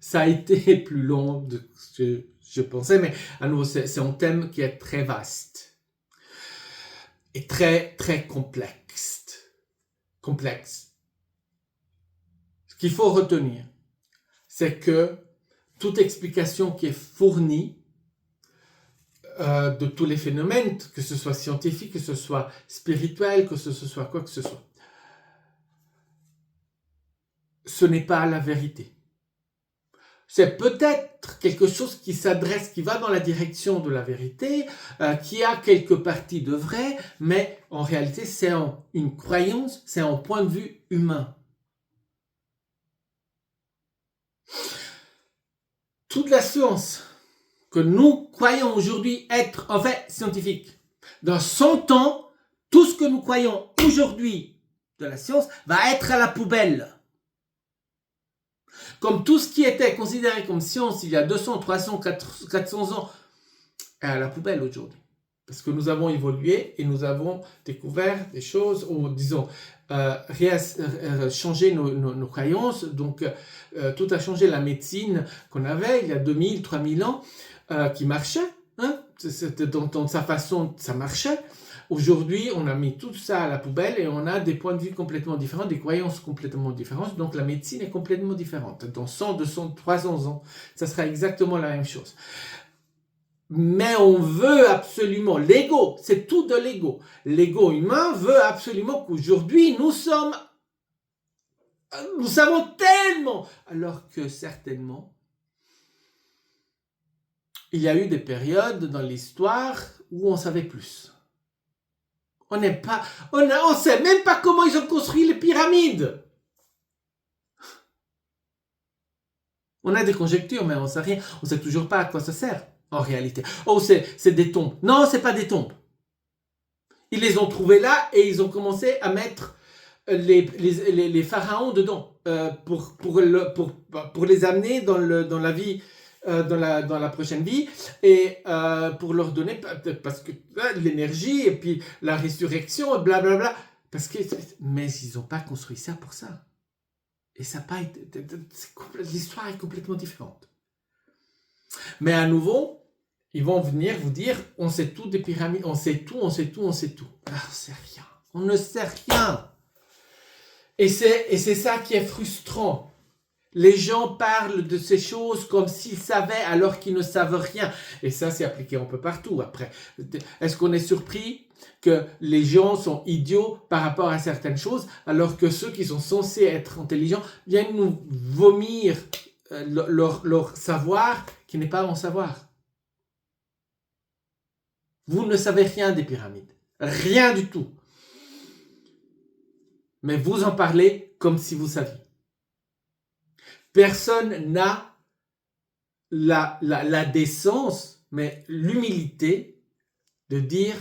Ça a été plus long de ce que je pensais, mais à nouveau, c'est un thème qui est très vaste et très, très complexe. Ce qu'il faut retenir, c'est que toute explication qui est fournie de tous les phénomènes, que ce soit scientifique, que ce soit spirituel, que ce soit quoi que ce soit, ce n'est pas la vérité. C'est peut-être quelque chose qui s'adresse, qui va dans la direction de la vérité, qui a quelques parties de vrai, mais en réalité, c'est une croyance, c'est un point de vue humain. Toute la science que nous croyons aujourd'hui être en fait scientifique, dans 100 ans, tout ce que nous croyons aujourd'hui de la science va être à la poubelle. Comme tout ce qui était considéré comme science il y a 200, 300, 400 ans est à la poubelle aujourd'hui. Parce que nous avons évolué et nous avons découvert des choses, ou disons, changé nos croyances. Donc, tout a changé. La médecine qu'on avait il y a 2000, 3000 ans, qui marchait, hein, c'était dans sa façon, ça marchait. Aujourd'hui, on a mis tout ça à la poubelle et on a des points de vue complètement différents, des croyances complètement différentes. Donc, la médecine est complètement différente. Dans 100, 200, 300 ans, ça sera exactement la même chose. Mais on veut absolument, l'ego, c'est tout de l'ego. L'ego humain veut absolument qu'aujourd'hui, nous savons tellement, alors que certainement, il y a eu des périodes dans l'histoire où on savait plus. On sait même pas comment ils ont construit les pyramides. On a des conjectures, mais on sait rien. On sait toujours pas à quoi ça sert, en réalité. Oh, c'est des tombes. Non, c'est pas des tombes. Ils les ont trouvées là et ils ont commencé à mettre les pharaons dedans pour les amener dans la vie, dans la prochaine vie, et pour leur donner, parce que l'énergie et puis la résurrection, blablabla. Mais ils n'ont pas construit ça pour ça. Et ça n'a pas été. L'histoire est complètement différente. Mais à nouveau, ils vont venir vous dire on sait tout des pyramides, on sait tout. Ah, on sait rien. On ne sait rien. Et c'est ça qui est frustrant. Les gens parlent de ces choses comme s'ils savaient alors qu'ils ne savent rien. Et ça, c'est appliqué un peu partout après. Est-ce qu'on est surpris que les gens sont idiots par rapport à certaines choses alors que ceux qui sont censés être intelligents viennent nous vomir leur savoir qui n'est pas un savoir? Vous ne savez rien des pyramides. Rien du tout. Mais vous en parlez comme si vous saviez. Personne n'a la décence, mais l'humilité de dire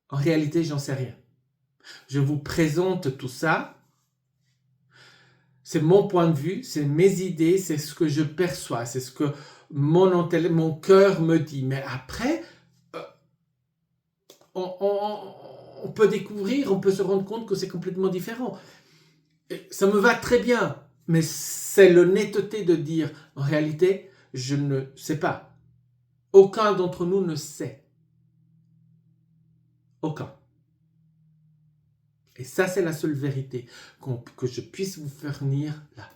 en réalité j'en sais rien. Je vous présente tout ça. C'est mon point de vue, c'est mes idées, c'est ce que je perçois, c'est ce que mon cœur me dit. Mais après, on peut découvrir, on peut se rendre compte que c'est complètement différent. Et ça me va très bien, mais c'est l'honnêteté de dire, en réalité, je ne sais pas. Aucun d'entre nous ne sait. Aucun. Et ça, c'est la seule vérité que je puisse vous fournir là.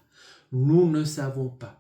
Nous ne savons pas.